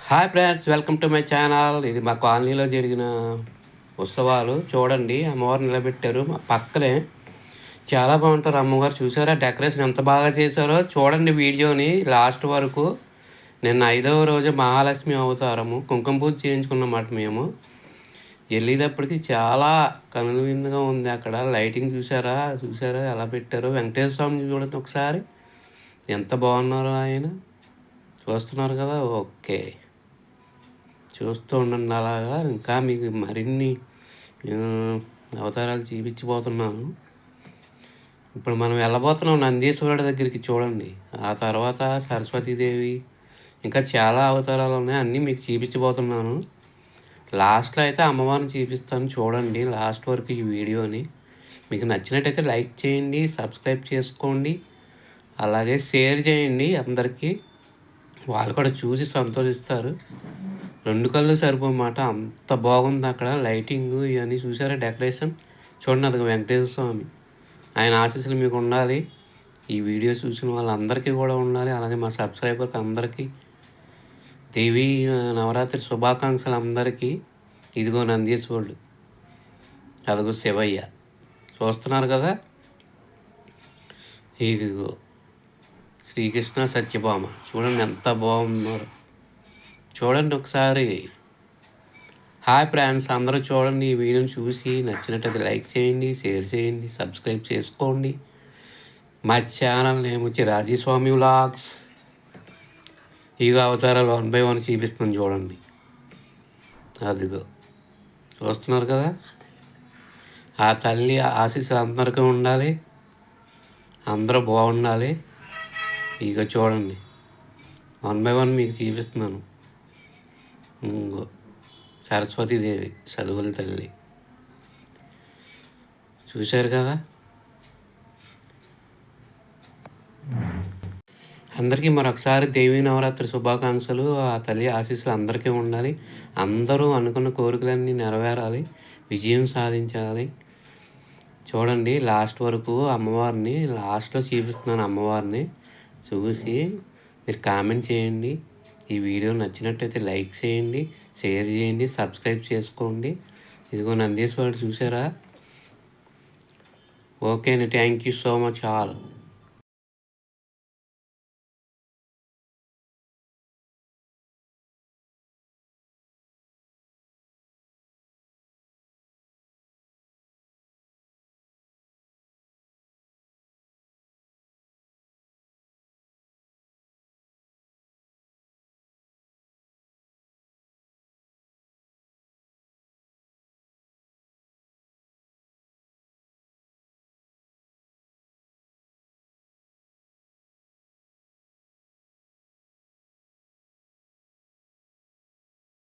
Hi friends, welcome to my channel. ఇది మా కాలనీలో జరిగిన ఉత్సవాలు చూడండి. అమ్మవారు నిలబెట్టారు మా పక్కనే. చాలా బాగుంటారు అమ్మవారు. చూసారా డెకరేషన్ ఎంత బాగా చేశారో? చూడండి వీడియోని లాస్ట్ వరకు. నిన్న 5వ రోజు మహాలక్ష్మి అవతారము కుంకుమ పూజ చేయించుకున్నమాట మేము. వెళ్ళేటప్పటికి చాలా కనువిందుగా ఉంది. అక్కడ లైటింగ్ చూసారా ఎలా పెట్టారో? వెంకటేశ్వర స్వామిని చూడండి ఒకసారి, ఎంత బాగున్నారో ఆయన. చూస్తున్నారు కదా? ఓకే, చూస్తూ ఉండండి అలాగా. ఇంకా మీకు మరిన్ని అవతారాలు చూపించబోతున్నాను. ఇప్పుడు మనం వెళ్ళబోతున్నాం నందీశ్వరుడి దగ్గరికి. చూడండి, ఆ తర్వాత సరస్వతీదేవి, ఇంకా చాలా అవతారాలు ఉన్నాయి. అన్నీ మీకు చూపించబోతున్నాను. లాస్ట్లో అయితే అమ్మవారిని చూపిస్తాను. చూడండి లాస్ట్ వరకు ఈ వీడియోని. మీకు నచ్చినట్టయితే లైక్ చేయండి, సబ్స్క్రైబ్ చేసుకోండి, అలాగే షేర్ చేయండి అందరికీ. వాళ్ళు కూడా చూసి సంతోషిస్తారు. 2 కళ్ళు సరిపోమాట, అంత బాగుంది అక్కడ లైటింగ్ ఇవన్నీ. చూసారా డెకరేషన్? చూడండి, అది వెంకటేశ్వర స్వామి. ఆయన ఆశీస్సులు మీకు ఉండాలి. ఈ వీడియో చూసిన వాళ్ళందరికీ కూడా ఉండాలి. అలాగే మా సబ్స్క్రైబర్కి అందరికీ దేవీ నవరాత్రి శుభాకాంక్షలు అందరికీ. ఇదిగో నందీశ్వరుడు, అదిగో శివయ్య. చూస్తున్నారు కదా? ఇదిగో శ్రీకృష్ణ సత్యభామ. చూడండి ఎంత బాగున్నారు. చూడండి ఒకసారి. హాయ్ ఫ్రెండ్స్, అందరూ చూడండి. ఈ వీడియోని చూసి నచ్చినట్టయితే లైక్ చేయండి, షేర్ చేయండి, సబ్స్క్రైబ్ చేసుకోండి. మా ఛానల్ నేమ్ వచ్చి రాజీస్వామి వ్లాగ్స్. ఇవి అవతారాలు 1 by 1 చూపిస్తుంది చూడండి. అదిగో చూస్తున్నారు కదా? ఆ తల్లి ఆశీస్సులు అందరికీ ఉండాలి, అందరూ బాగుండాలి. ఇక చూడండి 1 by 1 మీకు చూపిస్తున్నాను. ఇంకో సరస్వతీదేవి, చదువుల తల్లి. చూశారు కదా? అందరికీ మరొకసారి దేవీ నవరాత్రి శుభాకాంక్షలు. ఆ తల్లి ఆశీస్సులు అందరికీ ఉండాలి. అందరూ అనుకున్న కోరికలన్నీ నెరవేరాలి, విజయం సాధించాలి. చూడండి లాస్ట్ వరకు అమ్మవారిని. లాస్ట్లో చూపిస్తున్నాను అమ్మవారిని. చూసి మీరు కామెంట్ చేయండి. ఈ వీడియో నచ్చినట్టయితే లైక్ చేయండి, షేర్ చేయండి, సబ్స్క్రైబ్ చేసుకోండి. ఇదిగో నందీశ్వరుడు చూసారా? ఓకే అండి, thank you so much all.